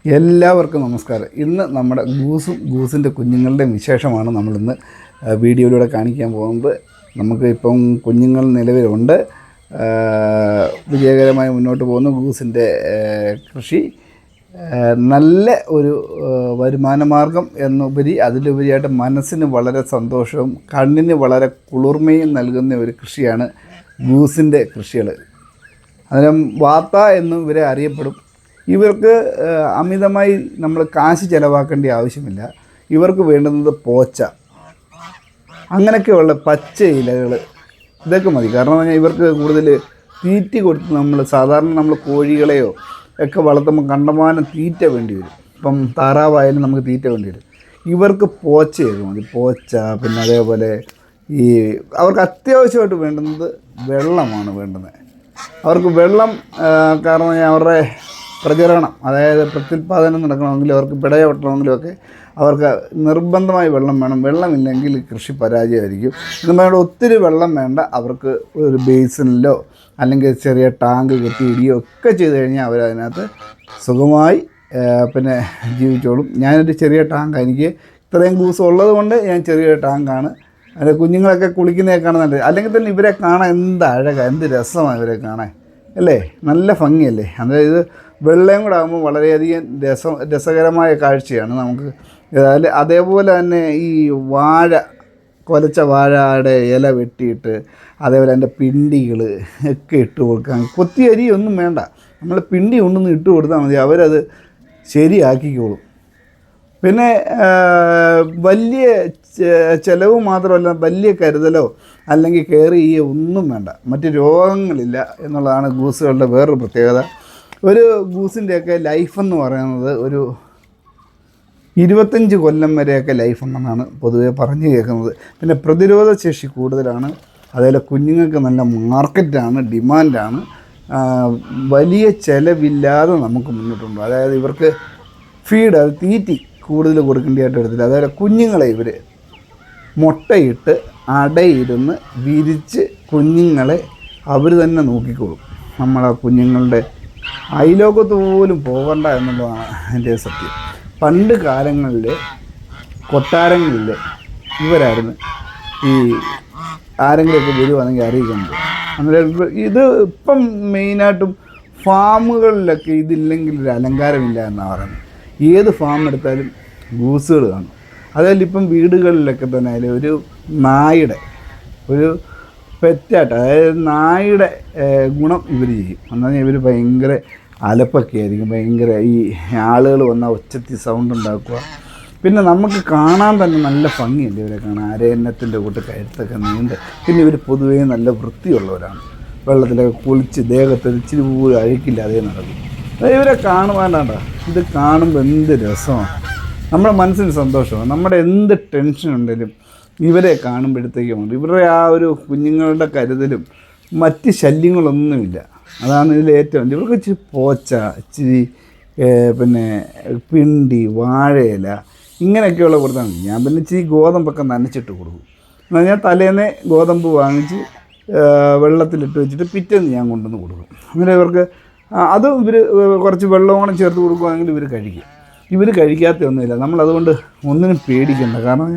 എല്ലാവർക്കും നമസ്കാരം. ഇന്ന് നമ്മുടെ ഗൂസിൻ്റെ കുഞ്ഞുങ്ങളുടെയും വിശേഷമാണ് നമ്മളിന്ന് വീഡിയോയിലൂടെ കാണിക്കാൻ പോകുന്നത്. നമുക്ക് ഇപ്പം കുഞ്ഞുങ്ങൾ നിലവിലുണ്ട്. വിജയകരമായി മുന്നോട്ട് പോകുന്ന ഗൂസിൻ്റെ കൃഷി നല്ല ഒരു വരുമാന മാർഗം എന്നുപരി അതിലുപരിയായിട്ട് മനസ്സിന് വളരെ സന്തോഷവും കണ്ണിന് വളരെ കുളിർമയും നൽകുന്ന ഒരു കൃഷിയാണ് ഗൂസിൻ്റെ കൃഷികൾ. അന്നേരം വാത്ത എന്നും ഇവരെ അറിയപ്പെടും. ഇവർക്ക് അമിതമായി നമ്മൾ കാശ് ചിലവാക്കേണ്ട ആവശ്യമില്ല. ഇവർക്ക് വേണ്ടുന്നത് പോച്ച, അങ്ങനെയൊക്കെയുള്ള പച്ച ഇലകൾ, ഇതൊക്കെ മതി. കാരണം പറഞ്ഞാൽ ഇവർക്ക് കൂടുതൽ തീറ്റി കൊടുത്ത് നമ്മൾ കോഴികളെയോ ഒക്കെ വളർത്തുമ്പോൾ കണ്ടമാനം തീറ്റ വേണ്ടി വരും. ഇപ്പം താറാവായാലും നമുക്ക് തീറ്റ വേണ്ടി വരും. ഇവർക്ക് പോച്ചയൊക്കെ മതി. പോച്ച, പിന്നെ അതേപോലെ അവർക്ക് അത്യാവശ്യമായിട്ട് വേണ്ടുന്നത് വെള്ളമാണ് വേണ്ടുന്നത്. അവർക്ക് വെള്ളം, കാരണം അവരുടെ പ്രചരണം, അതായത് പ്രത്യുൽപാദനം നടക്കണമെങ്കിലും അവർക്ക് പിടയ വെട്ടണമെങ്കിലുമൊക്കെ അവർക്ക് നിർബന്ധമായി വെള്ളം വേണം. വെള്ളമില്ലെങ്കിൽ കൃഷി പരാജയമായിരിക്കും. ഇതുമായിട്ട് ഒത്തിരി വെള്ളം വേണ്ട. അവർക്ക് ഒരു ബേസിനിലോ അല്ലെങ്കിൽ ചെറിയ ടാങ്ക് കെട്ടിയിടുകയോ ഒക്കെ ചെയ്ത് കഴിഞ്ഞാൽ അവരതിനകത്ത് സുഖമായി പിന്നെ ജീവിച്ചോളും. ഞാനൊരു ചെറിയ ടാങ്ക്, എനിക്ക് ഇത്രയും ഗൂസ് ഉള്ളത് കൊണ്ട് ഞാൻ ചെറിയ ടാങ്കാണ്. അതിൻ്റെ കുഞ്ഞുങ്ങളൊക്കെ കുളിക്കുന്നതൊക്കെ കാണുന്നുണ്ട്. അല്ലെങ്കിൽ തന്നെ ഇവരെ കാണാൻ എന്ത് അഴകാണ്, എന്ത് രസമാണ് ഇവരെ കാണാൻ, അല്ലേ? നല്ല ഭംഗിയല്ലേ? അതായത് വെള്ളയും കൂടെ ആകുമ്പോൾ വളരെയധികം രസകരമായ കാഴ്ചയാണ് നമുക്ക്. അതേപോലെ തന്നെ ഈ കുലച്ച വാഴയുടെ ഇല വെട്ടിയിട്ട് അതേപോലെ അതിൻ്റെ പിണ്ടികൾ ഒക്കെ ഇട്ട് കൊടുക്കാൻ, കൊത്തി അരിയൊന്നും വേണ്ട, നമ്മൾ പിണ്ടി കൊണ്ടൊന്ന് ഇട്ട് കൊടുത്താൽ മതി, അവരത് ശരിയാക്കിക്കോളും. പിന്നെ വലിയ ചിലവ് മാത്രമല്ല, വലിയ കരുതലോ അല്ലെങ്കിൽ കെയർ ചെയ്യുകയോ ഒന്നും വേണ്ട. മറ്റ് രോഗങ്ങളില്ല എന്നുള്ളതാണ് ഗൂസുകളുടെ വേറൊരു പ്രത്യേകത. ഒരു ഗൂസിൻ്റെയൊക്കെ ലൈഫെന്ന് പറയുന്നത് ഒരു 25 കൊല്ലം വരെയൊക്കെ ലൈഫ് ഉണ്ടെന്നാണ് പൊതുവെ പറഞ്ഞു കേൾക്കുന്നത്. പിന്നെ പ്രതിരോധ ശേഷി കൂടുതലാണ്. അതേപോലെ കുഞ്ഞുങ്ങൾക്ക് നല്ല മാർക്കറ്റാണ്, ഡിമാൻഡാണ്. വലിയ ചിലവില്ലാതെ നമുക്ക് മുന്നോട്ടുണ്ട്. അതായത് ഇവർക്ക് ഫീഡ്, അത് തീറ്റി കൂടുതൽ കൊടുക്കേണ്ടതായിട്ട് വരത്തില്ല. അതേപോലെ കുഞ്ഞുങ്ങളെ ഇവർ മുട്ടയിട്ട് അടയിരുന്ന് വിരിച്ച് കുഞ്ഞുങ്ങളെ അവർ തന്നെ നോക്കിക്കോളും. നമ്മളെ കുഞ്ഞുങ്ങളുടെ അയലോകത്ത് പോലും പോകണ്ട എന്നുള്ളതാണ് എൻ്റെ സത്യം. പണ്ട് കാലങ്ങളിൽ കൊട്ടാരങ്ങളിൽ ഇവരായിരുന്നു ഈ ആരെങ്കിലുമൊക്കെ വരുവാണെങ്കിൽ അറിയിക്കുന്നത്. അന്നേരം ഇത് ഇപ്പം മെയിനായിട്ടും ഫാമുകളിലൊക്കെ ഇതില്ലെങ്കിൽ ഒരു അലങ്കാരമില്ല എന്നാണ് പറയുന്നത്. ഏത് ഫാം എടുത്താലും ഗൂസുകൾ കാണും. അതുപോലെ ഇപ്പം വീടുകളിലൊക്കെ തന്നെ ആയാലും ഒരു നായുടെ ഒരു പെറ്റായിട്ട്, അതായത് നായുടെ ഗുണം ഇവർ ചെയ്യും. എന്നാൽ ഇവർ ഭയങ്കര അലപ്പൊക്കെ ആയിരിക്കും, ഭയങ്കര ഈ ആളുകൾ വന്നാൽ ഒച്ചത്തി സൗണ്ട് ഉണ്ടാക്കുക. പിന്നെ നമുക്ക് കാണാൻ തന്നെ നല്ല ഭംഗിയല്ലേ ഇവരെ കാണാൻ, അരയന്നത്തിൻ്റെ കൂട്ട് കഴുത്തൊക്കെ നീണ്ട്. പിന്നെ ഇവർ പൊതുവേ നല്ല വൃത്തിയുള്ളവരാണ്. വെള്ളത്തിലൊക്കെ കുളിച്ച് ദേഹത്ത് ഇച്ചിരി പോലും അഴുക്കില്ലാതെ നടക്കും. ഇവരെ കാണുവാനാണ്ട, ഇത് കാണുമ്പോൾ എന്ത് രസമാണ്, നമ്മുടെ മനസ്സിന് സന്തോഷമാണ്. നമ്മുടെ എന്ത് ടെൻഷൻ ഉണ്ടെങ്കിലും ഇവരെ കാണുമ്പോഴത്തേക്കുമുണ്ട്. ഇവരുടെ ആ ഒരു കുഞ്ഞുങ്ങളുടെ കരുതലും മറ്റ് ശല്യങ്ങളൊന്നുമില്ല. അതാണ് ഇതിൽ ഏറ്റവും. ഇവർക്ക് ഇച്ചിരി പോച്ച, ഇച്ചിരി പിന്നെ പിണ്ടി, വാഴയില, ഇങ്ങനെയൊക്കെയുള്ള കൊടുത്താൽ മതി. ഞാൻ പിന്നെ ഇച്ചിരി ഗോതമ്പൊക്കെ നനച്ചിട്ട് കൊടുക്കും. എന്നാൽ ഞാൻ തലേന്നേ ഗോതമ്പ് വാങ്ങിച്ച് വെള്ളത്തിലിട്ട് വെച്ചിട്ട് പിറ്റേന്ന് ഞാൻ കൊണ്ടുവന്ന് കൊടുക്കും. അങ്ങനെ ഇവർക്ക് അതും ഇവർ കുറച്ച് വെള്ളവും കൂടെ ചേർത്ത് കൊടുക്കുകയാണെങ്കിൽ ഇവർ കഴിക്കും. ഇവർ കഴിക്കാത്തൊന്നുമില്ല. നമ്മളതുകൊണ്ട് ഒന്നിനും പേടിക്കണ്ട. കാരണം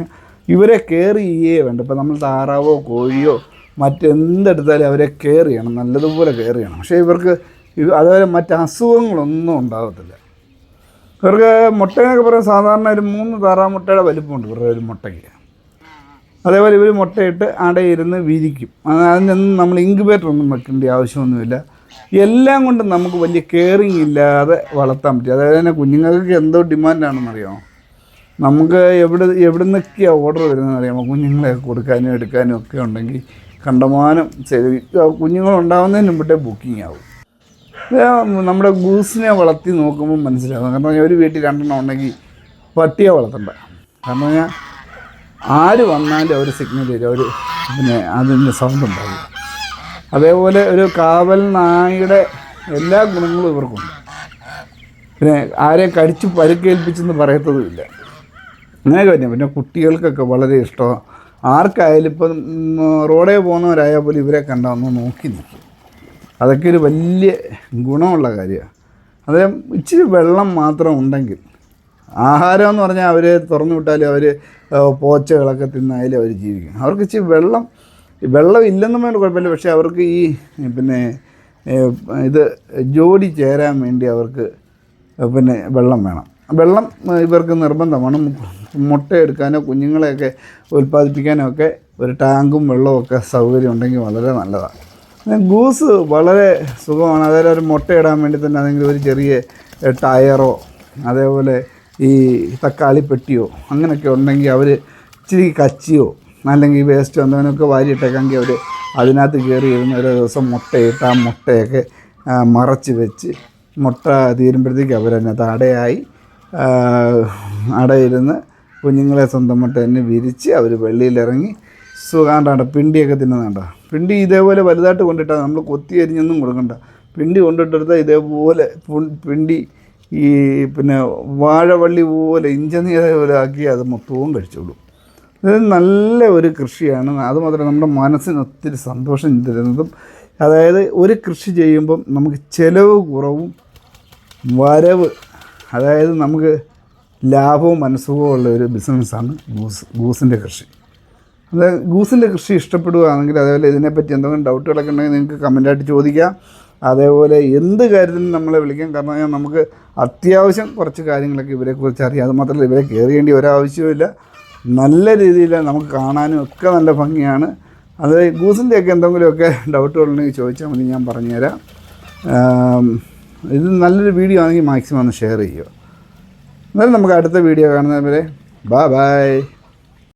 ഇവരെ കെയർ ചെയ്യേ വേണ്ട. ഇപ്പം നമ്മൾ താറാവോ കോഴിയോ മറ്റെന്തെടുത്താലും അവരെ കെയർ ചെയ്യണം, നല്ലതുപോലെ കെയർ ചെയ്യണം. പക്ഷേ ഇവർക്ക് അതുപോലെ മറ്റ് അസുഖങ്ങളൊന്നും ഉണ്ടാകത്തില്ല. ഇവർക്ക് മുട്ടയെന്നൊക്കെ പറയാൻ സാധാരണ ഒരു 3 താറാമുട്ടയുടെ വലിപ്പമുണ്ട് ഇവരുടെ ഒരു മുട്ടയ്ക്ക്. അതേപോലെ ഇവർ മുട്ടയിട്ട് അടയിരുന്ന് വിരിക്കും. അതിനൊന്നും നമ്മൾ ഇൻക്യുബേറ്റർ ഒന്നും വെക്കേണ്ട ആവശ്യമൊന്നുമില്ല. എല്ലാം കൊണ്ടും നമുക്ക് വലിയ കെയറിങ് ഇല്ലാതെ വളർത്താൻ പറ്റും. അതായത് തന്നെ കുഞ്ഞുങ്ങൾക്ക് എന്തോ ഡിമാൻഡാണെന്നറിയാമോ? നമുക്ക് എവിടെ നിന്നൊക്കെയാണ് ഓർഡർ വരുന്നതെന്ന് അറിയാമോ? കുഞ്ഞുങ്ങളെ കൊടുക്കാനും എടുക്കാനും ഒക്കെ ഉണ്ടെങ്കിൽ കണ്ടമാനം കുഞ്ഞുങ്ങളുണ്ടാകുന്നതിന് മുമ്പിട്ടേ ബുക്കിംഗ് ആവും. നമ്മുടെ ഗൂസിനെ വളർത്തി നോക്കുമ്പോൾ മനസ്സിലാകും. കാരണം ഒരു വീട്ടിൽ 2 എണ്ണം ഉണ്ടെങ്കിൽ പട്ടിയെ വളർത്തണ്ട. കാരണം പറഞ്ഞാൽ ആര് വന്നാലും അവർ സിഗ്നൽ തരും, അവർ പിന്നെ അതിൻ്റെ സൗണ്ട് ഉണ്ടാകും. അതേപോലെ ഒരു കാവൽ നായയുടെ എല്ലാ ഗുണങ്ങളും ഇവർക്കുണ്ട്. പിന്നെ ആരെയും കടിച്ച് പരിക്കേൽപ്പിച്ചെന്ന് പറയത്തതുമില്ല. അങ്ങനെയൊക്കെ പറ്റും. പിന്നെ കുട്ടികൾക്കൊക്കെ വളരെ ഇഷ്ടമാണ്. ആർക്കായാലും ഇപ്പം റോഡേ പോകുന്നവരായാൽ പോലും ഇവരെ കണ്ടാൽ ഒന്ന് നോക്കി നിൽക്കും. അതൊക്കെ ഒരു വലിയ ഗുണമുള്ള കാര്യമാണ്. അതായത് ഇച്ചിരി വെള്ളം മാത്രം ഉണ്ടെങ്കിൽ, ആഹാരം എന്ന് പറഞ്ഞാൽ അവർ തുറന്നു വിട്ടാലും അവർ പോച്ചകളൊക്കെ തിന്നായാലും അവർ ജീവിക്കും. അവർക്ക് ഇച്ചിരി വെള്ളം ഇല്ലെന്നും വേണ്ട കുഴപ്പമില്ല, പക്ഷേ അവർക്ക് ഈ പിന്നെ ഇത് ജോഡി ചേരാൻ വേണ്ടി അവർക്ക് പിന്നെ വെള്ളം വേണം. വെള്ളം ഇവർക്ക് നിർബന്ധമാണ്. മുട്ടയെടുക്കാനോ കുഞ്ഞുങ്ങളെയൊക്കെ ഉൽപ്പാദിപ്പിക്കാനോ ഒക്കെ ഒരു ടാങ്കും വെള്ളമൊക്കെ സൗകര്യം ഉണ്ടെങ്കിൽ വളരെ നല്ലതാണ്. ഗൂസ് വളരെ സുഖമാണ്. അതായത് ഒരു മുട്ടയിടാൻ വേണ്ടി തന്നെ അതെങ്കിൽ ഒരു ചെറിയ ടയറോ അതേപോലെ ഈ തക്കാളി പെട്ടിയോ അങ്ങനെയൊക്കെ ഉണ്ടെങ്കിൽ അവർ ഇച്ചിരി കച്ചിയോ അല്ലെങ്കിൽ വേസ്റ്റോ എന്തെങ്കിലുമൊക്കെ വാരിയിട്ടേക്കെങ്കിൽ അവർ അതിനകത്ത് കയറി ഇരുന്ന് ഒരു ദിവസം മുട്ടയിട്ട് ആ മുട്ടയൊക്കെ മറച്ച് വെച്ച് മുട്ട തീരുമ്പോഴത്തേക്ക് അവരതിനകത്ത് അടയിരുന്ന് കുഞ്ഞുങ്ങളെ സ്വന്തം മുട്ട തന്നെ വിരിച്ച് അവർ വെളിയിലിറങ്ങി സുഖാണ്ടാണ് പിണ്ടിയൊക്കെ തിന്നുന്നുണ്ട. പിണ്ടി ഇതേപോലെ വലുതായിട്ട് കൊണ്ടിട്ടാൽ നമ്മൾ കൊത്തി അരിഞ്ഞൊന്നും കൊടുക്കണ്ട. പിണ്ടി കൊണ്ടിട്ടെടുത്താൽ ഇതേപോലെ പിണ്ടി ഈ പിന്നെ വാഴവള്ളി പോലെ ഇഞ്ചനീര പോലെ ആക്കി അത് മൊത്തവും കഴിച്ചോളൂ. ഇത് നല്ല ഒരു കൃഷിയാണ്. അതുമാത്രമല്ല നമ്മുടെ മനസ്സിന് ഒത്തിരി സന്തോഷം തരുന്നതും. അതായത് ഒരു കൃഷി ചെയ്യുമ്പം നമുക്ക് ചിലവ് കുറവും വരവ്, അതായത് നമുക്ക് ലാഭവും മനസ്സുഖവും ഉള്ള ഒരു ബിസിനസ്സാണ് ഗൂസിൻ്റെ കൃഷി. അത് ഗൂസിൻ്റെ കൃഷി ഇഷ്ടപ്പെടുകയാണെങ്കിൽ അതേപോലെ ഇതിനെപ്പറ്റി എന്തെങ്കിലും ഡൗട്ടുകളൊക്കെ ഉണ്ടെങ്കിൽ നിങ്ങൾക്ക് കമൻറ്റായിട്ട് ചോദിക്കാം. അതേപോലെ എന്ത് കാര്യത്തിനും നമ്മളെ വിളിക്കാം. കാരണം നമുക്ക് അത്യാവശ്യം കുറച്ച് കാര്യങ്ങളൊക്കെ ഇവരെക്കുറിച്ച് അറിയാം. അതുമാത്രമല്ല ഇവരെ കയറിയേണ്ടി ഒരാവശ്യവുമില്ല. നല്ല രീതിയിൽ നമുക്ക് കാണാനും ഒക്കെ നല്ല ഭംഗിയാണ്. അത് ഗൂസിൻ്റെയൊക്കെ എന്തെങ്കിലുമൊക്കെ ഡൗട്ടുകളുണ്ടെങ്കിൽ ചോദിച്ചാൽ മതി, ഞാൻ പറഞ്ഞുതരാം. ഇത് നല്ലൊരു വീഡിയോ ആണെങ്കിൽ മാക്സിമം ഒന്ന് ഷെയർ ചെയ്യുക. എന്നാലും നമുക്ക് അടുത്ത വീഡിയോ കാണുന്നവരെ ബൈ.